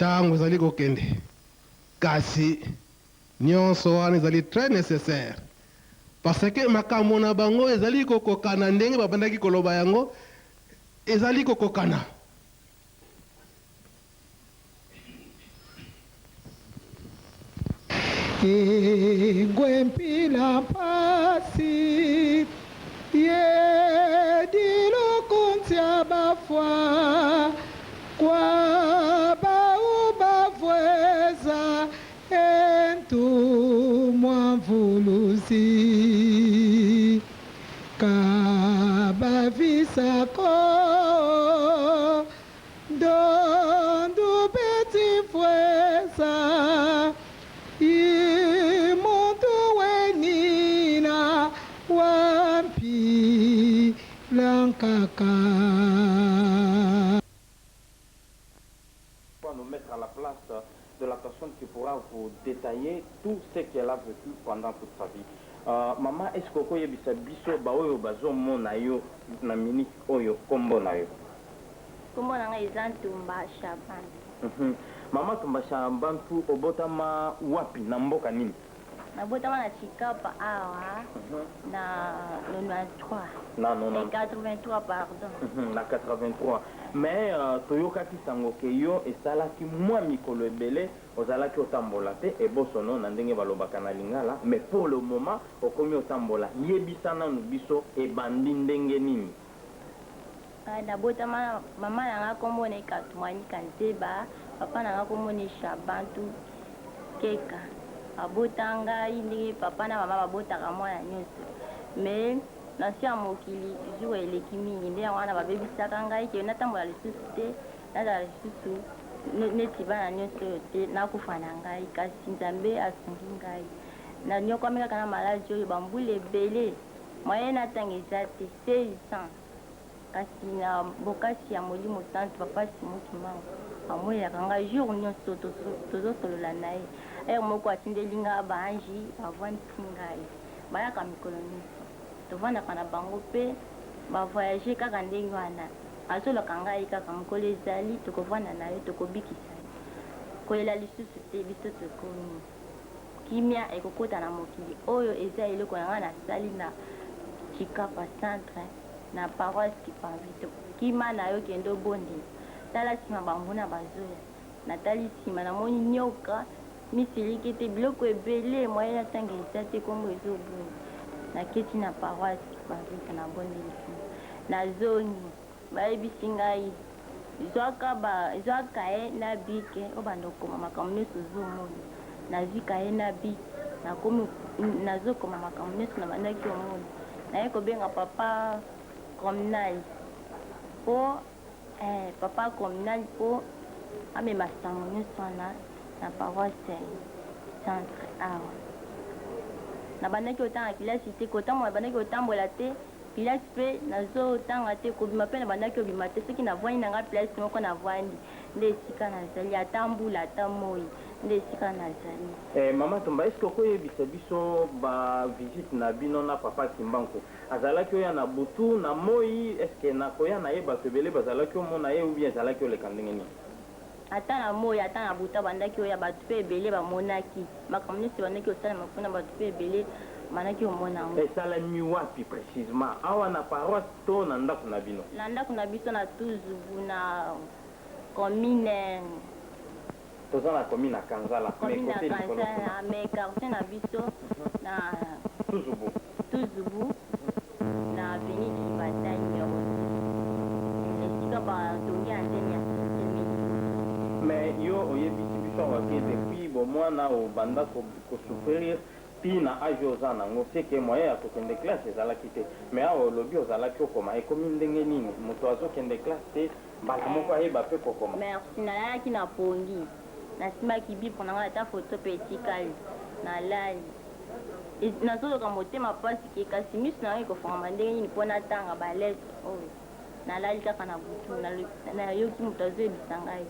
ntango ezali kokende kasi nyonso wana ezali très nécessaire parce que makambo na bango ezali kokokana ndenge babandaki koloba yango ezali kokokana. Gwempila pasi ye dilo kuntia bafwa kwa bauba vweza entu mwamvuluzi kabavisa ko dondu beti vweza Pour nous mettre à la place de la personne qui pourra vous détailler tout ce qu'elle a vécu pendant toute sa vie. Maman, est-ce que vous avez biso baoyo bazo mona yo na minute oyo kombo na yo? Kombo na ngai Tumba Shaban. Maman Tumba Shaban tu obotama wapi na mboka nini? Nabotama na Chikapa awa na 93. Na 83 pardon. Na 83. Mais toyokaki sango ke yo esalaki mwa mikolo ebele ozalaki otambola te ebosono na ndenge balobaka na lingala, mais pour le moment okomi otambola yebisa nanu biso ebandi ndenge nini? Nabotama mama nanga kombo na Katumani Kanteba, papa nanga kombo na Shabantu Keka. Abotanga ndenge papa na mama babotaka mwana nyonso. Mais nasi ya mokili jour eleki mingi nde yango wana babebisaka ngai ke natambola lisusu te nazala lisusu neti bana nyonso oyo te nakufa na ngai kasi nzambe asungi ngai nanyokwami kaka na maladi oyo bambula ebele moye natanga eza te 16 ans kasi na bokasi ya molimo santu papa simoki mango amoyelaka ngai jour nyonso tozosolola na ye ere moko atindeli ngai baanji avandisi ngai bayaka mikolo nyonso tovandaka na bango mpe bavoyage kaka ndenge wana azoloka ngai kaka mokolo ezali tokovanda na yo tokobikisa yo koyela lisusu te biso tokomi kimia ekokota na mokili oyo eza eloko na ngai nasali na Chikapa centre na paroisse Kipavito kima na yo kende obondela tala nsima bambuna bazoya natali nsima namoni nyoka misiliki te biloko ebele moye natanga eza te kombo ezoboni naketi na paroisse Kipavito na bondelisi nazongi bayebisi ngai zwaka ye na bike obanda okoma makambo nyonso ozomona nazwika ye na bike nazokoma makambo nyonso na bandaki omona naye kobenga papa communal mpo papa communal mpo amema sango nyonso wana na paroisse centre awa nabandaki otanga kilasi te kotambola nabandaki otambola te pilasi mpe nazotanga te kobima mpe nabandaki obima te soki navwani nanga pilasi moko navwandi nde esika nazali ata mbula ata moi nde esika nazali. Mama Tumba, est-ce que okoyebisa biso bavisite na bino na papa Kimbanko azalaki oya na butu na moi est-ce nakoya na ye bato ebele bazalaki omona ye ou bien ezalaki oleka ndenge nini? Ata na moi ata na butu abandaki oya bato mpe ebele bamonaki makambo nyonso ebandaki osalama mpona bato mpe ebele manaki omona yango. Esalami wapi précisément awa na paroisse to na ndako na bino? Na ndako na biso na Tuzubu na commune toza na commune na Kanzala mais quartier na biso na Tuzubu na avenue Kibatani esika batongi antenne ya mais yo oyebisi biso wake depuis bomwana obanda kosouffrir pina age oza nango seke moyen ya kokende classe ezalaki te mais awa olobi ozalaki okoma ekomi ndenge nini moto azokende classe te mbala moko ayeba mpe kokoma? merci nalalaki na pongi nasimaki bipo na ngai ata foto mpe etikali nalali nazoloka motema mpasi ke kasi miso na ngai ekofungama ndenge nini mpo natanga balete oyo nalali kaka na butu nayoki moto azoyebisa ngai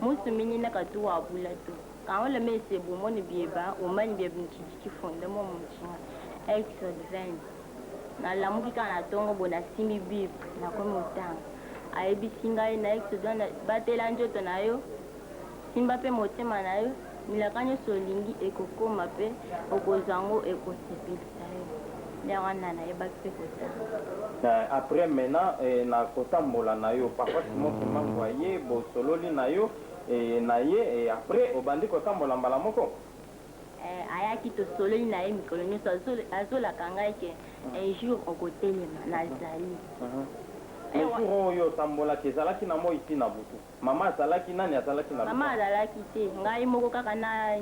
musu mingi nakatu wa bula to quand le met c'est bon mon bieba au man bieba qui font de mon mchinga exode 20 na la muki kana tongo bona simi bib na komo tanga ayebi singa na exode na batela njoto nayo osimba mpe motema na yo milaka nyonso olingi ekokoma mpe okozwa yango ekosepelisa yo nde wana nayebaki mpe kotanga. Après maintenant na kotambola na yo papa Simon Kimbangu aye bosololi na yo na ye après obandi kotambola mbala moko ayaki tosololi na ye mikolo nyonso azolaka ngai ke un jour okotelema nazali jour oyo otambolaki ezalaki na moi ti na butu mama azalaki nani azalaki na mama azalaki te ngai moko kaka na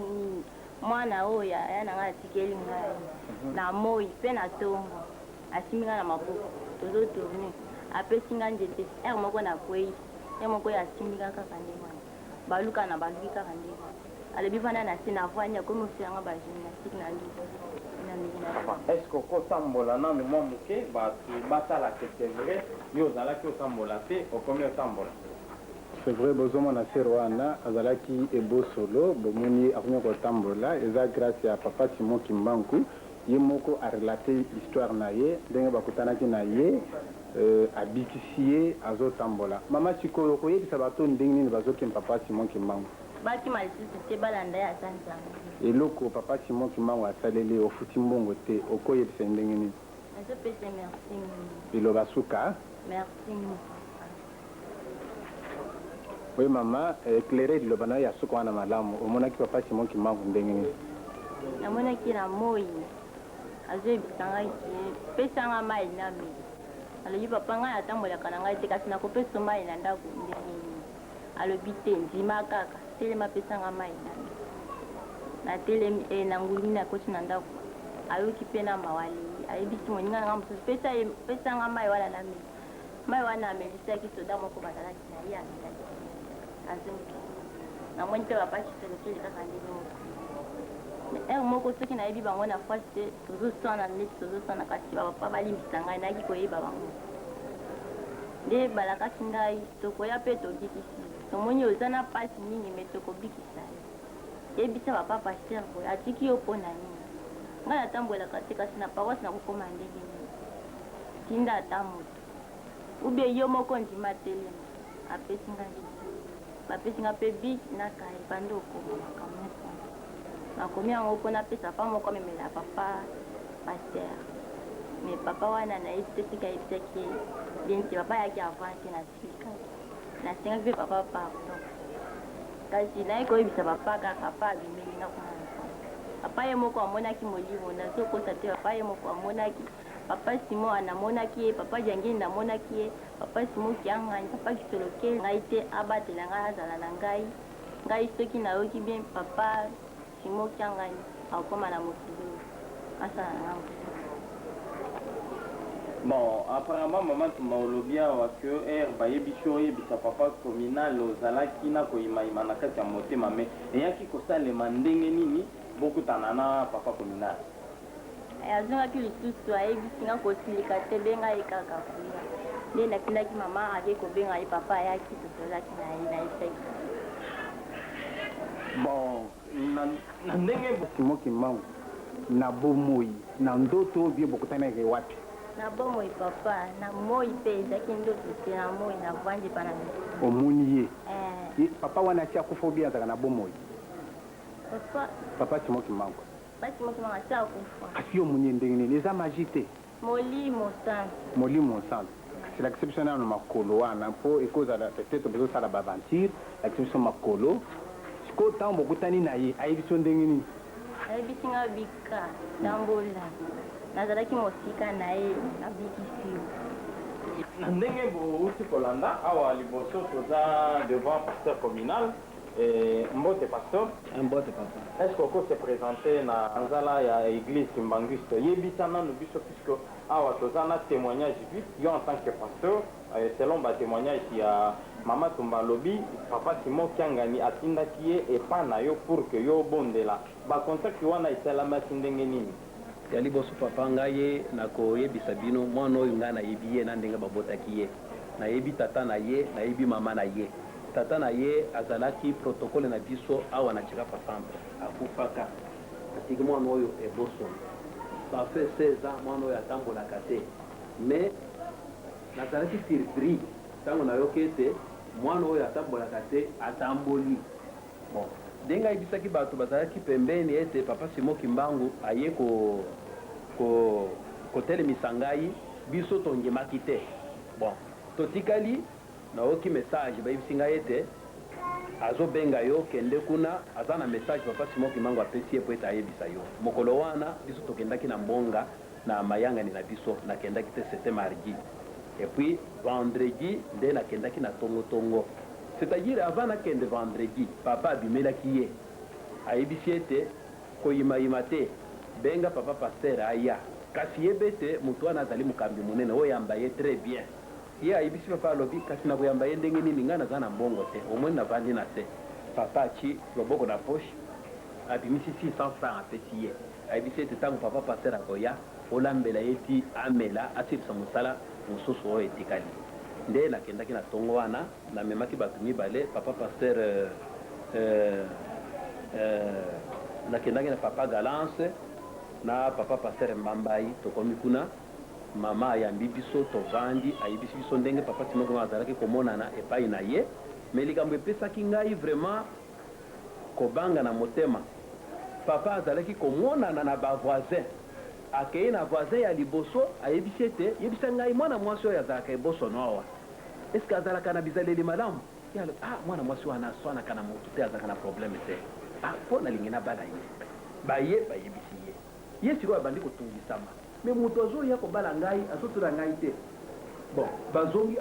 mwana oyo aya na ngai atikeli ngai na moi mpe na ntongo asimbi ngai na maboko tozotourne apesi ngai nzete ere moko na kwei ere moko oyo asimbi ngai kaka nde wana baluka na baluki kaka nde alobi vanda na se na voani akomi oselanga bagymnastique na ngi est-ce que kotambola nanu mwa moke bato basala ke c'est vrai yo ozalaki otambola te okomi otambola c'est vrai bozomona ser wana azalaki ebo solo bomoni akomi kotambola eza grâce ya papa Simon Kimbangu ye moko arelate histoire na ye ndenge bakutanaki na ye abikisi ye azotambola mama sikoyo koyebisa bato ndenge nini bazokemba papa Simon Kimbangu bakima lisusu te balanda ye ata nzambe eloko papa Simon Kimbangu asaleli ofuti mbongo te okoyebisa ndenge nini nazopesa merci mingi eloba suka merci mingi oui mama éclairé liloba na yo ya suka wana malamu omonaki papa Simon Kimbangu ndenge nini namonaki na moi azoyebisa ngai pesanga mai na meli alobi papa ngai atambolaka na ngai te kasi nakopesa mai na ndako ndenge nini alobi te ndima kaka telema pesanga mai na meli natelemi na ngulumi nakoti na ndako ayoki mpe na mawaleli ayebisi moninga nanga mosusu pesanga mai wana na meli mai wana amelisaki soda moko bazalaki na ye amelaki azoki namoni mpe papa kiselokele kaka ndenge moko ere moko soki nayebi bango na fwasi te tozoswana neti tozoswana kasi bapapa balimbisa ngai nayaki koyeba bango nde balakaki ngai tokoya mpe tobikisi tomoni oza na mpasi mingi me tokobikisa ye yebisa papa paster boye atiki yo mpo na nini ngai natambolaka te kasi na paroisse nakokoma ndenge nini tinda ata moto ubie yo moko ndima telema apesi ngai bapesi nga mpe biki na kaye bande okoma makambo nyonso nakomi yango mpo napesa pa moko amemela papa paster me papa wana nayebi te sika yebisaki bien te papa yaki avance na sika nasengaki mpe papa pardon kasi naye koyebisa papa kaka pa abimeli nga kuna papa ye moko amonaki molimo nazokosa te papa ye moko amonaki papa Simon anamonaki ye papa jangeni namonaki ye papa Simon kiangani papa kisolokeli ngai te abatela ngai azala na ngai soki nayoki bien papa Simon kiangani akokoma na mokili asala na ngai bon apparemment mama tuma olobi awa ke ere bayebisi oyebisa papa communal ozalaki na koyimayima na kati ya motema me eyaki kosalema ndenge nini bokutana na papa communal azongaki lisusu ayebisi nga kosilika te benga ye kaka kuya nde natindaki mama ake kobenga ye papa ayaki tozolaki na ye na eseki bon na ndenge Simon Kimbangu na bomoi na ndoto bie bokutanaki wapi na bomoi papa na moi mpe ezalaki ndoto te na moi na vandi mpa na misi omoni ye papa wana asi akufa obi azalaka na bomoi papa Simon Kimbangu basi moto manga si akufa kasi yo moni ye ndenge nini eza magi te molimo santu molimo santu kasi lakisi biso nano makolo wana mpo ekozala peut-être bozosala baaventure lakisi biso makolo sikoyo ntango bokutani na ye ayebi biso ndenge nini ayebisi nga bika tambola nazalaki mosika na ye nabikisi yo na ndenge bouti kolanda awa liboso toza devant pasteur communal mbote pasteur mbote papa est-ce qu'on se présenter na nzala ya église Kimbanguiste yebisa nanu biso puisque awa toza na témoignage vif yo en tant que pasteur selon ba témoignage ya mama tumba lobi papa Simon Kiangani atindaki ye epa na yo pour que yo bondela ba contact wana esalamaki ndenge nini ya liboso papa ngai ye nakoyebisa bino mwana oyo ngai nayebi ye na ndenge babotaki ye nayebi tata na ye nayebi mama na ye tata na ye azalaki protokole na biso awa na tshika papambe akufaka atiki mwana oyo eboso bafe 16 ans mwana oyo atambolaka te me nazalaki surpris ntango nayoki ete mwana oyo atambolaka te atamboli bon ndenge ayebisaki bato bazalaki pembeni ete papa Simon Kimbangu aye kotelemisa ngai biso tondimaki te. Bon totikali naoki message bayebisi ngai ete azobenga yo kende kuna aza na message papa Simon Kimbangu apesi ye po ete ayebisa yo. Mokolo wana biso tokendaki na mbonga na mayangani na biso nakendaki te, c'était mardi. Et puis vendredi nde nakendaki na tongo. C'est-à-dire avant nakende vendredi papa abimelaki ye ayebisi ete koyimayima te benga papa pasteur aya kasi yebe ete moto wana azali mokambi monene oyo yamba ye très bien. Ye ayebisi papa alobi kasi na koyamba ye ndenge nini ngai naza na mbongo te omoni navandi na se. Papa achi loboko na poche abimisi 600 francs apesi ye ayebisi ete ntango papa pasteur akoya olambela ye ti amela asilisa mosala mosusu oyo etikali. Nde nakendaki na tongo wana namemaki bato mibale papa pasteur nakendaki na papa Galance na papa pasteur Mbambai. Tokomi kuna mama ayambi biso tovandi ayebisi biso ndenge papa Simon Kimbangu azalaki komonana epai na ye me likambo epesaki ngai vraiment kobanga na motema. Papa azalaki komonana na bavoisin akei na voisin ya liboso ayebisi ete yebisa ngai mwana mwasi oyo azalaka eboso noawa eske azalaka na bizaleli malamu yalo mwana mwasi wana aswanaka na motu te azalaka na probleme te mpo nalingi nabala ye baye bayebisi ye sikoyo abandi kotungisama me moto azoya kobala ngai azotuna ngai te. Bon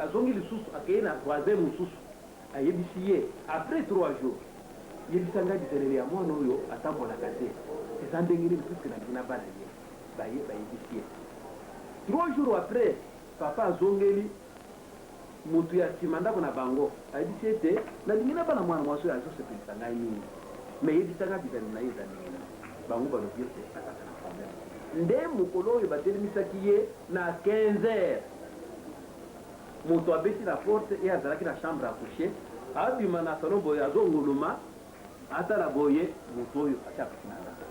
azongi lisusu akei na voisin mosusu ayebisi ye après 3 jours yebisa ngai bizaleli ya mwana oyo atambolaka te eza ndenge nini puiske nalingi nabala ye baye bayebisi ye. 3 jours après papa azongeli motu ya nsima ndako na bango ayebisi ete nalingi nabala mwana mwasi oyo azosepelisa ngai nini me yebisaka bizaleli na ye eza ndenge nini bango balobi ete azaka na problème. Nde mokolo oyo batelemisaki ye na 15h moto abeti na porte ye azalaki na chambre à coucher abima na salon boye azongoluma atala boye moto oyo asiapesi na ndako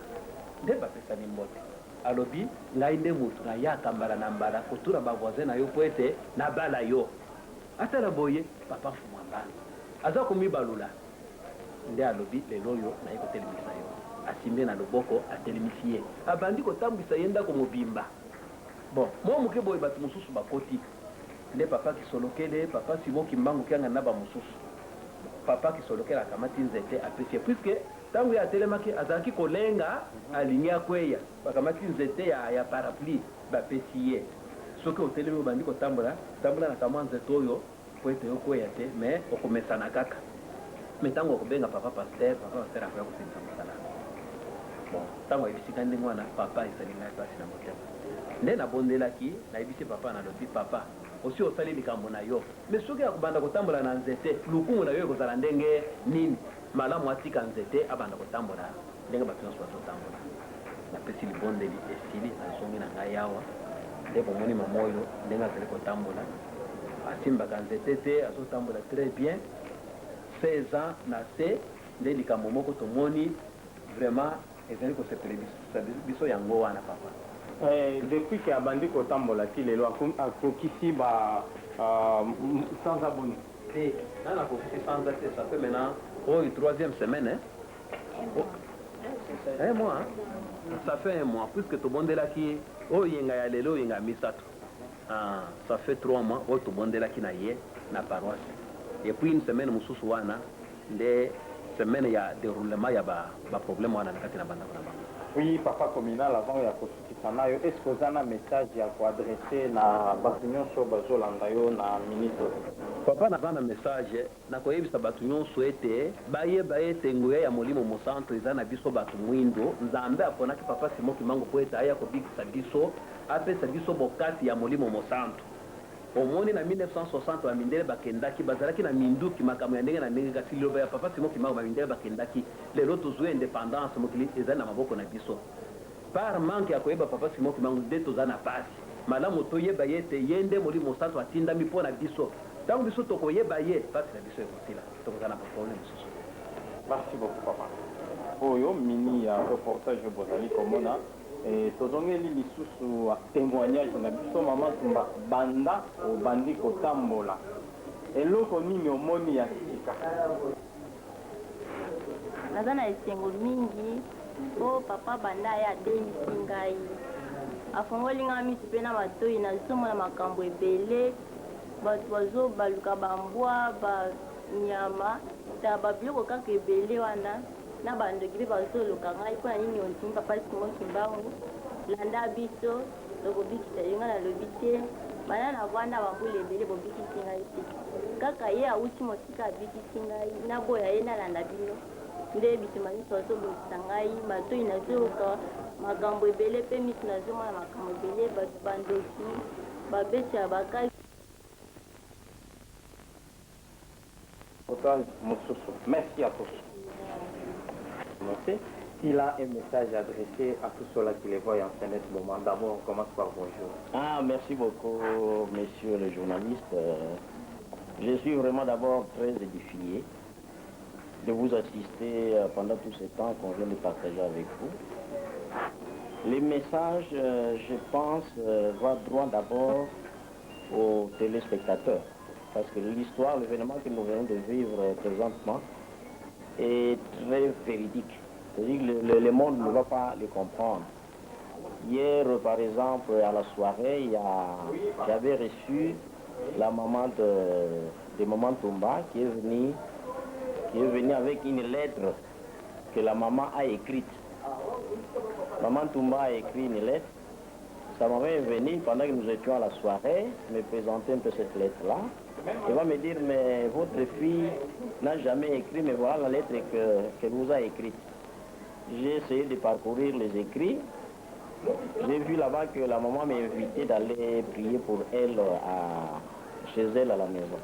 nde bapesani mbote alobi ngai nde moto na ye akambala na mbala kotura bavoisin na yo po ete nabala yo atala boye papa mfuma mbala aza komibalula nde alobi lelo oyo naye kotelemisa yo asimbe na loboko atelemisi ye abandi kotambwisa ye ndako mobimba. Bon mwa moke boye bato mosusu bakoti nde papa kisolokele papa Simon Kimbangu kianga na bamosusu papa kisolokele akamati nzete apesi ye puiske ntango ye atelemaki azalaki kolenga alingi akweya bakamati nzete ya parapluie bapesi ye soki otelemi obandi kotambola na kamwa nzete oyo po ete okweya te me okomesana kaka me ntango okobenga papa pasteur akoya kosilisa mosala. Bon ntango ayebisika ndenge wana papa ezali ngai mpasi na motema nde nabondelaki nayebisi papa nalobi papa osi osali likambo na yo me soki akobanda kotambola na nzete lukumu na yo ekozala ndenge nini malamu atika nzete abanda kotambola ndenge bato nyonso bazotambola. Napesi libondeli esili azongi na ngai awa nde bomoni mama oyo ndenge azali kotambola asimbaka nzete te azotambola très bien 16 ans na se nde likambo moko tomoni vraiment ezali kosepela biso yango wana papa. Depuis que abandi kotambola ti lelo akokisi sans abonné nana akokisi sans te ça fait maintenant oyo 3e semaine un mois ça fait un mois puisque tobondelaki oyo yenga ya lelo yenga ya misato ça fait 3 mois oyo tobondelaki na ye na paroisse et puis une semaine mosusu wana nde semaine ya déroulement ya baproblème wana na kati na bandako na bango. Oui, papa communal avant ya kosikisa na yo est-ce que oza na message ya koadresse na bato nyonso bazolanda yo na ministre? Papa naza na message nakoyebisa bato nyonso ete bayeba ete nguya ya molimo mosantu eza na biso bato mwindo nzambe aponaki papa Simon Kimbangu po ete aya kobikisa biso apesa biso bokasi ya molimo mosantu. Omoni na 1960 bamindele bakendaki bazalaki na minduki makambo ya ndenge na ndenge kasi liloba ya papa Simon Kimbangu bamindele bakendaki lelo tozwi indépendance mokili ezali na maboko na biso par manque ya koyeba papa Simon Kimbangu nde toza na pasi malamu toyeba ye ete ye nde molimo mosantu atindami mpo na biso ntango biso tokoyeba ye pasi na biso ekosila tokoza na baproblème mosusu. Merci beaucoup papa. Oyo mini ya reportage bozali komona tozongeli lisusu témoignage na biso mama Tumba banda obandi kotambola eloko nini omoni ya sika? naza na esengo mingi po papa banda ye adengisi ngai afongoli nga miso mpe na matoi nazomona makambo ebele bato bazobaluka bambwa banyama ta babiloko kaka ebele wana na bandoki mpe bazoluka ngai mpo na nini ondimi papa Simon Kimbangu landa biso tokobikisa yo nga nalobi te bana na vanda bambula ebele bobikisi ngai te kaka ye awuti mosika abikisi ngai naboya ye nalanda bino nde bisima nyonso bazobongisa ngai matoi nazoyoka makambo ebele mpe miso nazomona makambo ebele bato bandoki babeti ya bakali. Merci à tous. Merci. Il a un message adressé à tous ceux-là qui les voient en ce moment. D'abord, on commence par bonjour. Ah, merci beaucoup, messieurs les journalistes. Je suis vraiment d'abord très édifié de vous assister pendant tout ce temps qu'on vient de partager avec vous. Les messages, je pense, vont droit d'abord aux téléspectateurs. Parce que l'histoire, l'événement que nous venons de vivre présentement est très véridique. C'est-à-dire que le monde ne va pas le comprendre. Hier, par exemple, à la soirée, j'avais reçu la maman de Maman Toumba qui est venue avec une lettre que la maman a écrite. Maman Toumba a écrit une lettre. Sa maman est venue pendant que nous étions à la soirée, me présenter un peu cette lettre-là. Elle va me dire, mais votre fille n'a jamais écrit, mais voilà la lettre qu'elle vous a écrite. J'ai essayé de parcourir les écrits. J'ai vu là-bas que la maman m'a invité d'aller prier pour elle chez elle à la maison.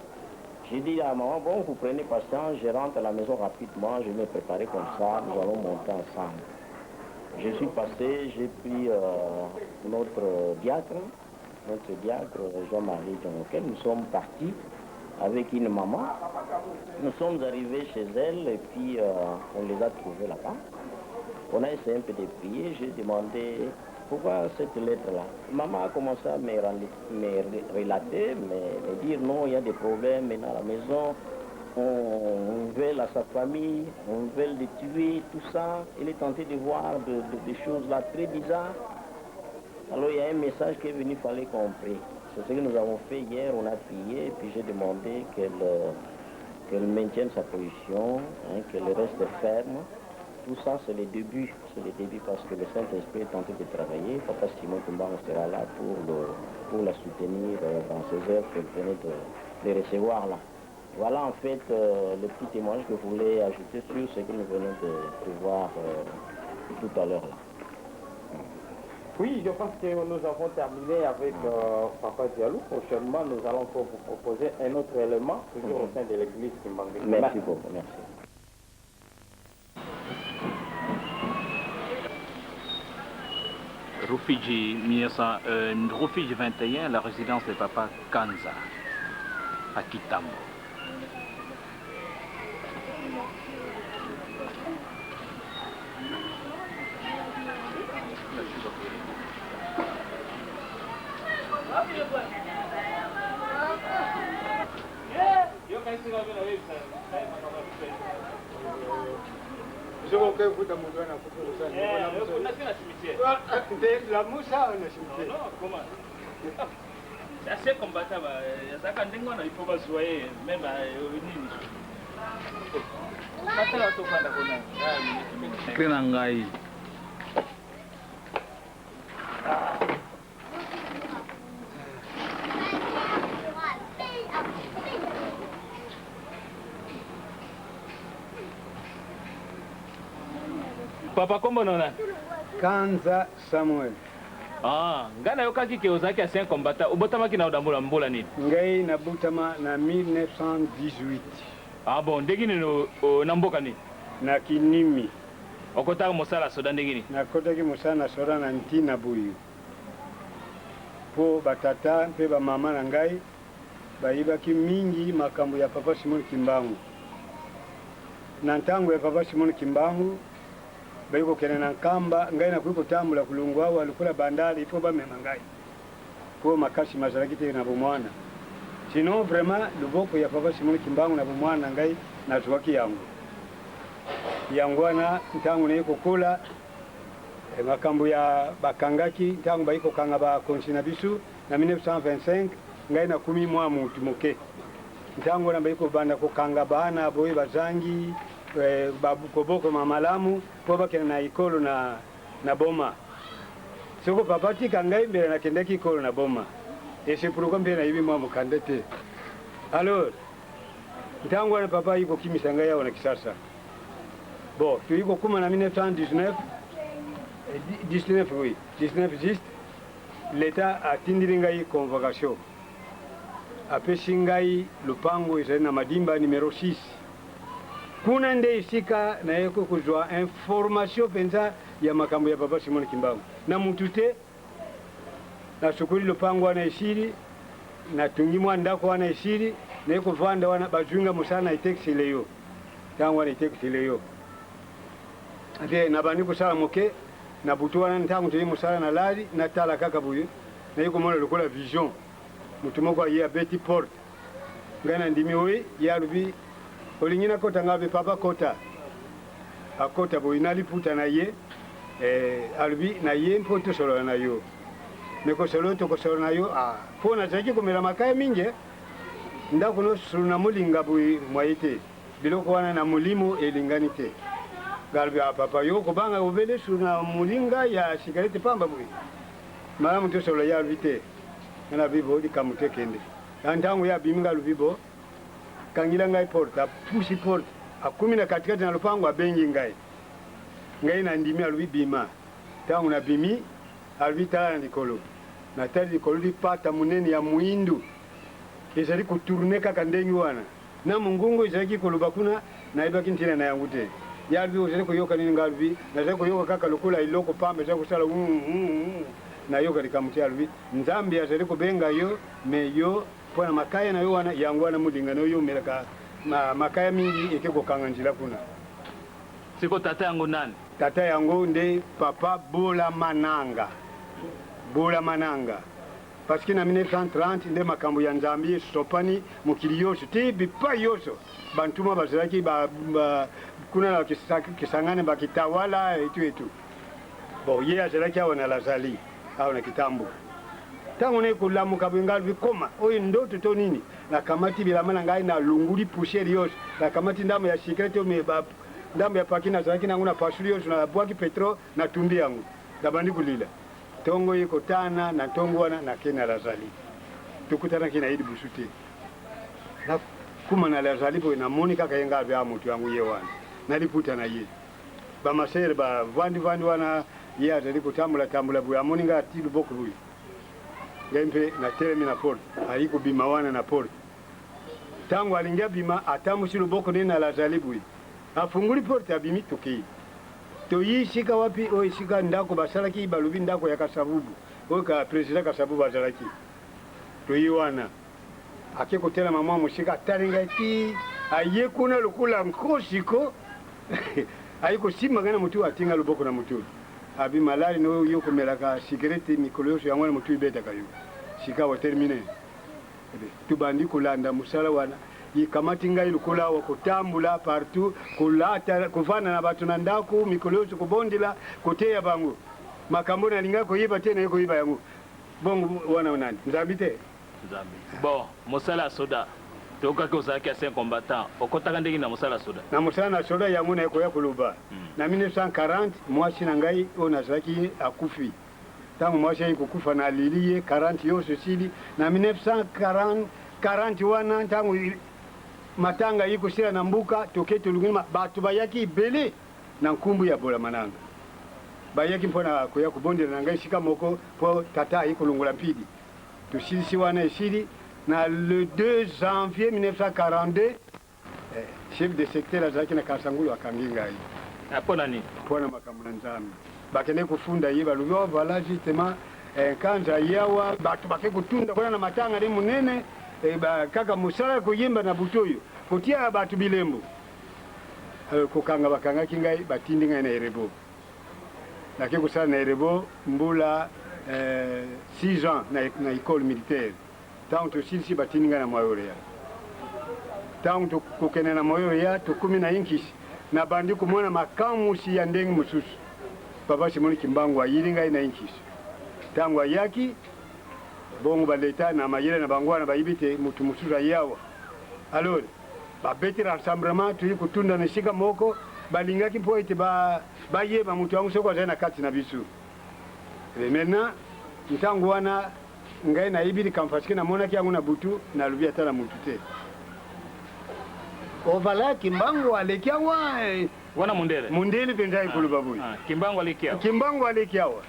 J'ai dit à la maman, bon, vous prenez patience, je rentre à la maison rapidement, je vais me préparer comme ça, nous allons monter ensemble. Je suis passé, j'ai pris notre diacre, Jean-Marie Jean-Auquel, nous sommes partis avec une maman. Nous sommes arrivés chez elle et puis on les a trouvés là-bas. On a essayé un peu de prier, j'ai demandé pourquoi cette lettre-là. Maman a commencé à me relater, me dire non, il y a des problèmes maintenant à la maison, on veut à sa famille, on veut le tuer, tout ça. Il est tenté de voir des choses là très bizarres. Alors il y a un message qui est venu, il fallait qu'on prie. C'est ce que nous avons fait hier, on a prié, et puis j'ai demandé qu'elle maintienne sa position, qu'elle reste ferme. Tout ça, c'est le début parce que le Saint-Esprit est tenté de travailler. Papa Simon Kimba sera là pour la soutenir dans ces heures qu'elle venait de recevoir là. Voilà en fait le petit témoignage que je voulais ajouter sur ce que nous venons de voir tout à l'heure là. Oui, je pense que nous avons terminé avec Papa Diallo. Prochainement, nous allons vous proposer un autre élément, toujours au sein de l'église Kimbangu. Merci beaucoup, merci. Rufiji 21, la résidence de Papa Kanza, à Kitambo. La moussa, on a cimetière. Non, comment? C'est assez combattable. Ça, quand il faut pas se voir, même à Nini. Papa, comment on a? Kanza Samuel. Ah, ngana yokaki ke ozaki ancien combattant. Obotamaki na odambula mbola nini? Ngai na butama na 1918. Ah bon, ndenge nini na mboka nini? Na Kinimi. Okotaka mosala soda ndenge nini? Nakotaki mosala na soda na Ntina Buyu. Po batata mpe ba mama na ngai bayibaki mingi makambo ya Papa Simon Kimbangu. Na ntango ya Papa Simon Kimbangu bayiko kene na nkamba ngai na kuiko tambula kulungu awo alikula bandali ifo bamema ngai po makasi mazalaki te na bomwana sinon vraiment luboko ya Papa Simon Kimbangu na bomwana ngai na zwaki yangu yangwana ntango naiko kola makambo ya bakangaki ntango baiko kanga ba konsina bisu na 1925 ngai na kumi mwa mutu moke ntango na baiko banda kokanga bana boye bazangi babukoboko mamalamu po bakena na ikolo na boma soko papa tika ngai mbele nakendaki ikolo na boma et c'est pourquoi mbele na yibi mwa mukandete alors ntango na papa iko kimisa ngai yao na kisasa bon tuiko kuma na 1919 oui 19 juste l'état a tindiri ngai convocation apesi ngai lupango ezali na madimba numéro 6 kuna nde isika nayeko kuzwa information penza ya makambo ya papa Simon Kimbangu na mutu te na sukuli lupango wana esiri na tungimwa ndako wana esiri nayeko vanda wana bajunga musana itekisileyo tangu wana itekisileyo ate nabandi kusala moke na butu wana ntangu tuli musala na lali na tala kaka buyo nayeko mona lokola vision mutu moko ye abeti porte ngana ndimi we ya lubi olingina kota ngabe papa kota akota boy naliputa na ye albi na ye mpoto solo na yo neko solo to ko solo na yo pona zaki komela makaya minge ndako no sulu na mulinga boy mwaite biloko wana na mulimo elinganite galbi papa yo ko banga obele sulu na mulinga ya sigarete pamba boy mara mto solo ya vite na bibo di kamutekende ntango ya biminga lubibo kangila ngai porta pushi porta akumi na katikati na lupango abengi ngai na ndimi alubi bima tangu na bimi alubi tala na likolo na tali likolo di pata munene ya muindu ezali kuturne kaka ndengi wana na mungungu ezali koluba kuna na ibaki ntina na yangu te ya alubi ozali kuyoka nini nga alubi na zali kuyoka kaka lukula iloko pamba ezali kusala na yoka likamuti alubi nzambi azali kubenga yo me yo pona makaya na yo wana yangu wana mulinga no yo melaka makaya mingi ekeko kanga njila kuna siko tata yangu nani tata yangu nde papa Bola Mananga parce que na 1930 nde makambo ya nzambi sopani mukili yoso te bipa yoso bantuma bazalaki kuna na kisangane bakitawala etu bon ye azalaki awana lazali awana kitambo tango ne kulamuka bwengal bikoma oyo ndoto to nini na kamati bilamana ngai na lunguli pusheri yose na kamati ndamu ya secret me ndamu ya pakina zaki nangu na pasuli yose na bwaki petro na tumbi yangu dabandi kulila tongo yiko tana na tongo wana na kena lazali tukutana kina idi busute na kuma na lazali bo na monika kayenga bya mutu yangu yewana naliputa na ye ba masere ba vandi wana ye azali kutambula bwa moninga atilu boku huyu ngempe na telemi na porte haiko bima wana na porte tangu alingia bima atamushilo boko nena la zalibui afunguli porte abimi tuki to yishika wapi o yishika ndako basalaki balubi ndako ya Kasavubu o ka president Kasavubu bazalaki to yiwana akeko tena mama mushika taringa ti ayekuna lukula nkosiko ayiko simagana mutu atinga luboko na mutu abi malali no yoko melaka sigarete mikolo yoso yangwana mutu ibeta kayo sikawa termine tubandi kulanda musala wana ikamati ngai lukula wa kutambula partout kulata kuvana na batu na ndaku mikolo yoso kubondila kuteya bangu makambo na linga ko yiba tena yoko yiba yangu bongo wana nani nzambite bon musala soda toka ko zaki ancien combattant okotaka ndenge na musala soda na musala soda yangu na yako ya kuluba na 1940 mwasi na ngai ona zaki akufi tangu mwasi yiko kufa na lilie 40 yoso sili na 1940 wana tangu matanga yiko sila na mbuka toketo lungima batu bayaki bele na nkumbu ya Bola Mananga bayaki mpona koya kubondela na ngai shika moko po tata yiko lungula mpidi tusilisi wana esili na le 2 janvier 1942 chef de secteur azaki na Kasangulu akanginga yi apona ni pona makamuna nzambi bakene kufunda yiba lubyo vala justement kanja yawa batu bake kutunda kona na matanga ndi munene kaka musala kuyimba na butoyo kutia batu bilembo kukanga bakanga kingai batindi ngai na erebo nake kusala na erebo mbula 6 ans na école militaire tangu sisi batindi ngai na Mayoria tangu kukene na Mayoria tukumi na inkisi na bandi kumona makamu si ya ndenge mususu papa Simon Kimbangu ayili ngai na inchi tangu ayaki bongo baleta na mayele na bangwana bayibite mutu mususu yawa alors babeti rassemblement tuli kutunda na shika moko balingaki po ete bayeba mutu wangu soko azana kati na bisu maintenant ntangu wana ngai na ibili kamfasike na mona yangu na butu na lubia tala mutu te ovala Kimbangu alekiawa wana mundele penza ikulu babuyi Kimbangu alekiawa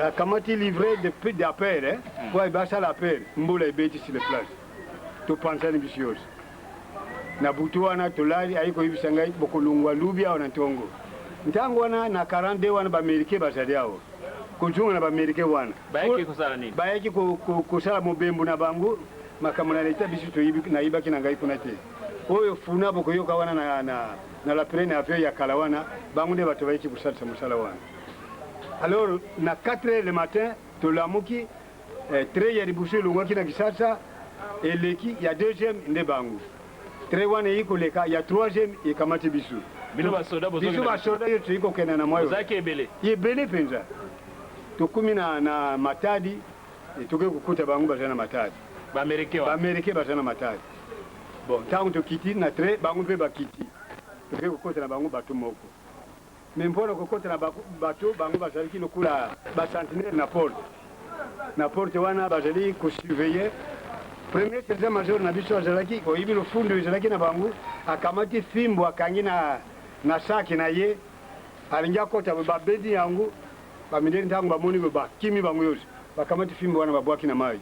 akamati livré de d'appel pour ibasa l'appel mbula ibeti sur le place to pensa ni bisios na butu wana tolali aiko ibisa ngai bokolungwa lubia wana tongo ntangu wana na 42 wana ba amerike bazali yao kujunga na ba amerike wana bayaki kusala nini bayaki kusala mobembu na bangu makamuna leta bisu to ibi na ibaki na ngai kuna te oyo funa boko yoka wana na la prene affaire ya kalawana bangu nde bato bayiki kusala musala wana. Alors na 4h le matin tolamuki tre ya ribusu lungwaki na kisasa eleki ya deuxième nde bangu tre wana iko leka ya troisième ikamati bisu bilo basoda bozo bisu basoda yote iko kena na moyo zake ebele yebele penza tukumi na matadi tuke kukuta bangu bazana matadi ba amerike bazana matadi bon tangu tukiti na tre bangu pe bakiti tuke kukuta na bangu batu moko membona kokota na bato bango bazali lokula ba centenaire na porte wana bazali ko surveiller premier sergent major na biso azalaki ko ibilo fundo azalaki na bango akamati fimbo akangi na saki na ye alinga kota ba bedi yangu ba mindeni tangu ba moni ba kimi bango yose bakamati fimbo wana babwaki na mai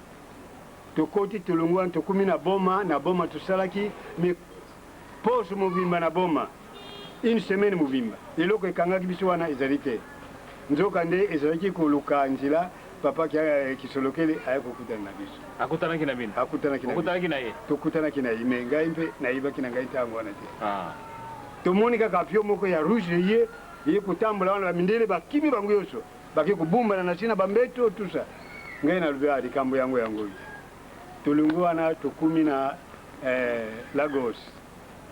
tokoti tulungwa tokumi na boma tusalaki me poso mobimba na boma une semaine muvimba eloko ekangaki biso wana ezali te nzoka nde ezalaki koluka nzela papa kisolokele ayakokutana na biso akutanaki na bino akutanaki na ye tokutanaki na ye me ngai mpe nayibaki na ngai ntango wana te tomoni kaka pio moko ya rouge ye kotambola wana bamindele bakimi bango nyonso baki kobumbana na nsi na bambeto tusa ngai nalobi likambo yango yango tolungu wana tokumi na Lagos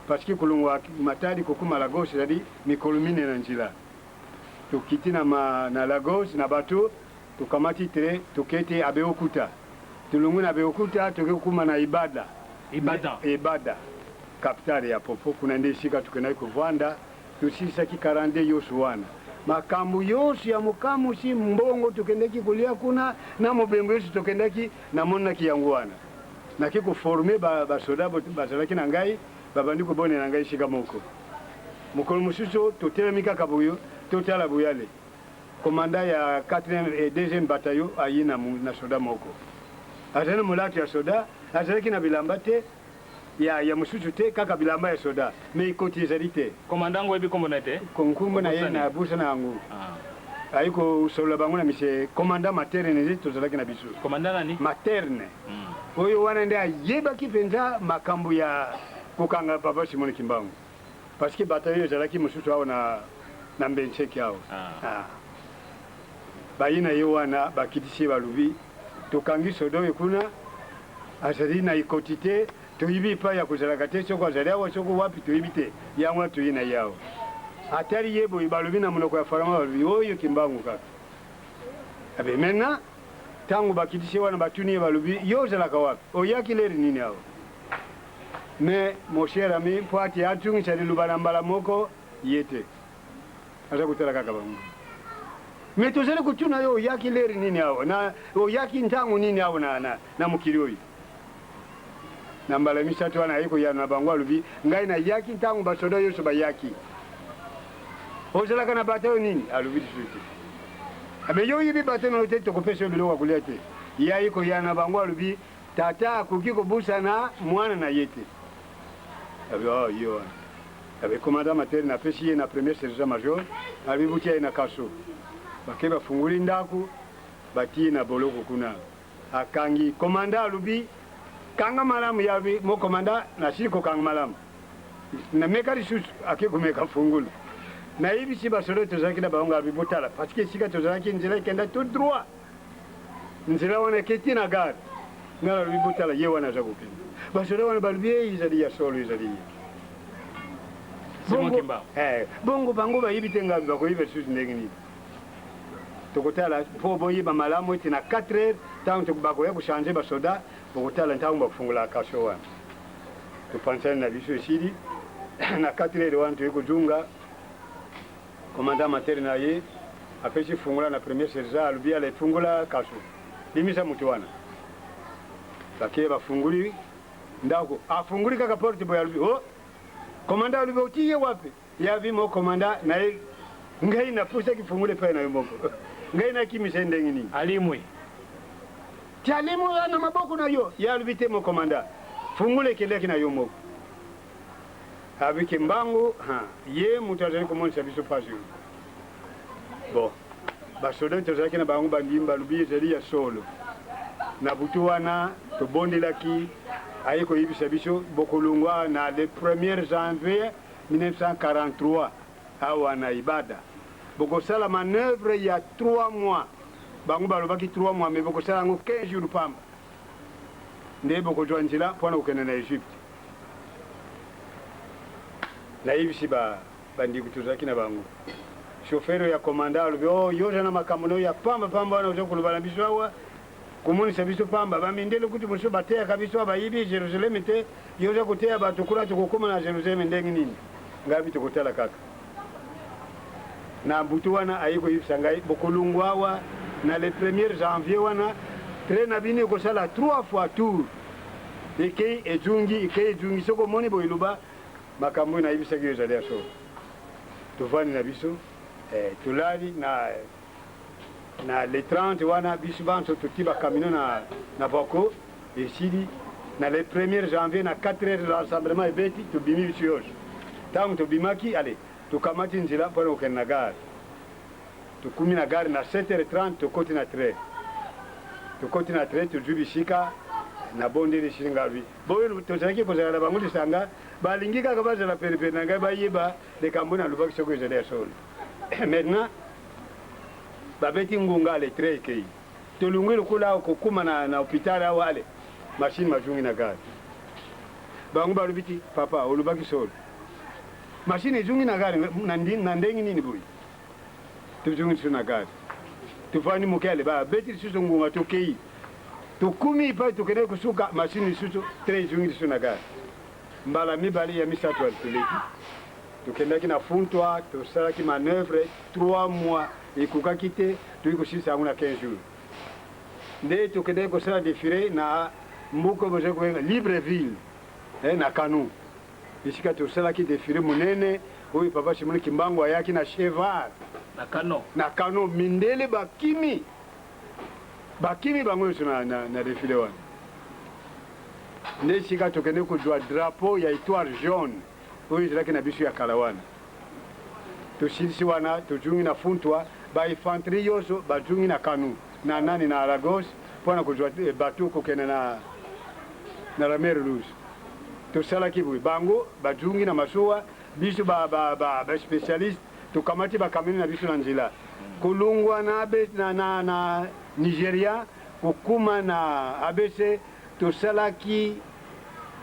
parce que kulungwa matadi kokuma Lagos c'est-à-dire mikolo mine na njila tukiti na Lagos na bato tukamati tere tukete Abeokuta tulungu na Abeokuta tukekuma na ibada kapitali ya popo kuna nde shika tukena kuvanda tusisa ki 42 yosu wana makambu yosu ya mukamu si mbongo tukendeki kulia kuna na mobembo yosu tukendeki na monna ki yangu wana na kiko former ba soda bazalaki na ngai babandi ko bone na ngai shika moko mukolo mususu totelemika kabuyo totala buyale komanda ya 4e et 2e bataillon ayina na soda moko azana mulaki ya soda azalaki na bilamba te ya mususu te kaka bilamba ya soda me ikoti ezalite komanda ngo ebi komona te konkumbo na ye na busa na ngo ayiko solo bango na mise komanda materne nzi tozalaki na bisu komanda nani materne oyo wana nde ayebaki penza makambo ya kokanga papa Simon Kimbangu parce que bataillon ezalaki mususu awo na mbenseki awo bayina ye wana bakitisi balubi tokangi sodo kuna azali na ikoti te toyibi pa ya kozalaka te soko azali awa soko wapi toyibi te yango toyina yawo atari yebo balubi na monoko ya farama balubi oyo Kimbangu kaka abe maintenant tango bakitisi wana batuni balubi yo ozalaka wapi oyaki leri nini awo mais mon cher ami poati atungi sali lubana mbala moko yete aza kutala kaka bangu mais tozali kutuna yo oyaki leri nini awo na oyaki ntango nini awo na mukili oyo na mbala misatu wana ayiko ya na bangu alubi ngai na yaki ntango basoda yoso bayaki ozalaka na batayo nini alubi disuti abe yo yibi batayo te tokopesa biloko kulia te yayiko ya na bangu alubi tata akoki kobusa na mwana na yete abe yo abe komanda materi na pesi ye na premier sergent major abi butia na kaso bakeba funguli ndaku bati na boloko kuna akangi komanda alubi kanga malamu yabi mo komanda na siko kanga malamu na mekari sus akikumeka fungulu na hivi si basolo tozaki na bango abi botala parce que sika tozaki nzela kenda tout droit nzela wana keti na gare ngala abi botala ye wana zakopenda basolo wana balbie izali ya solo izali Simon Kimbangu. Bongo bango bayibi te ngambi bakoyiba lisusu ndenge nini tokotala mpo boyiba malamu ete na 4 heures ntango bakoya kuchange basoda bokotala ntango bakufungula kasho wana topansani na biso esili na 4 heures wana toyi kojunga komanda matere na ye apesi fungula na premier sergent alobi ala efungula kasho limisa mutu wana bakeye bafunguli ndako afunguli kaka porte boye alobi o komanda alobi otiye wapi yavimo komanda naye ngai napusa kifungule pale nayo moko ngai nakimisa ndenge nini Alimwe. ti alimu na maboko na yo ya alobi te mo komanda fungule keleki na yo moko abi Kimbangu ye mutu azali komonisa biso pasi bon basoda tozalaki na bango bandimba alobi ezali ya solo na butu wana tobondelaki aye koyebisa biso bokolungwa na le 1er janvier 1943 awa na ibada bokosala manœuvre ya 3 mois bango balobaki 3 mois mais bokosala yango 15 jours pamba nde bokozwa nzela mpona kokende na Egypte nayebisi bandeko tozalaki na bango chauffeur ya komanda alobi o yoza na makambo nayo ya pamba wana oza koloba na biso awa komonisa biso pamba bamindele kuti mosusu bateyaka biso bayibi Jerusaleme te yoza koteya bato kuna tokokoma na Jerusaleme ndenge nini ngabi tokotala kaka na butu wana ayi koyebisa ngai bokolungwa awa na le 1er janvier wana train na bino ekosala 3 fois tour ekei ejungi soko omoni boyeluba makambo oyo nayebisaki yo ezali ya solo tovandi na biso tolali na le 30 wana biso banso toti bakamino na bako esili na le 1er janvier na 4 heures rassemblement ebeti tobimi biso yoso ntango tobimaki ale tokamati nzela mpona kokende na gare tokumi na gare na 7h30 tokoti na train tozwi bisika na bondeli esili ngai boyo tozalaki kozala na bango lisanga balingi kaka bazala perepere na ngai bayeba likambo nalobaki soko ezali ya solo maintenant babeti ngunga ale train ekei tolungi lokola awa kokuma na hôpital awa ale machine mazungi na gare bango balobi ti papa olobaki solo machine ezungi na gare na ndenge nini boye tozungi lisusu na gare tofandi moke ale babeti lisusu ngunga tokei tokumi epai tokende kosuka machine lisusu train ezungi lisusu na gare mbala mibale ya misato alitoleki tokendaki na funtwa tosalaki manœuvre 3 mois ekokaki te toyi kosilisa yango na 15 jours nde tokendaki kosala défilé na mbuka bozali kobenga Libreville na Kano esika tosalaki défilé monene oyo papa Simon Kimbangu ayaki na cheval na Kano mindele bakimi bango nyonso na défilé wana nde esika tokende kozwa drapeau ya étoile jaune oyo ezalaki na biso ya kala wana tosilisi wana tozungi na funtwa bainfanterie nyonso bazungi na Kano na nani na Lagos mpona kozwa bateau kokende na la mer rouge tosalaki boye bango bazungi na masuwa biso baspécialiste tokamati bakamini na biso na nzela kolungwa na Nigeria kokuma na ABC tosalaki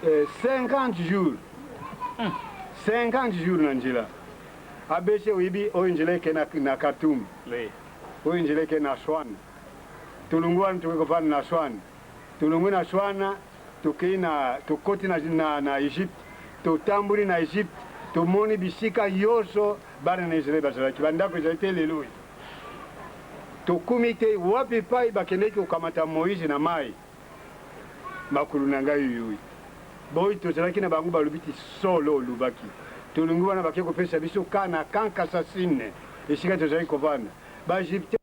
50 jours 50 jours na nzela ABC oyibi oyo nzela eke na Khartoum oyo nzela eke na Aswan tolungu wana tokoki kofanda na Aswan tolungu na Aswan tokoti na Egypte totambuli na Egypte tomoni bisika yoso bana na Israel bazalaki bandako ezali te lelo oyo tokumi te wapi epai bakendeki kokamata Moïse na mai makulu na ngai yoyo boyi tozalaki na bango balobi ti solo olubaki tolungi wana bake kopesa biso kana kankasasine esika tozalaki kovanda baegyptien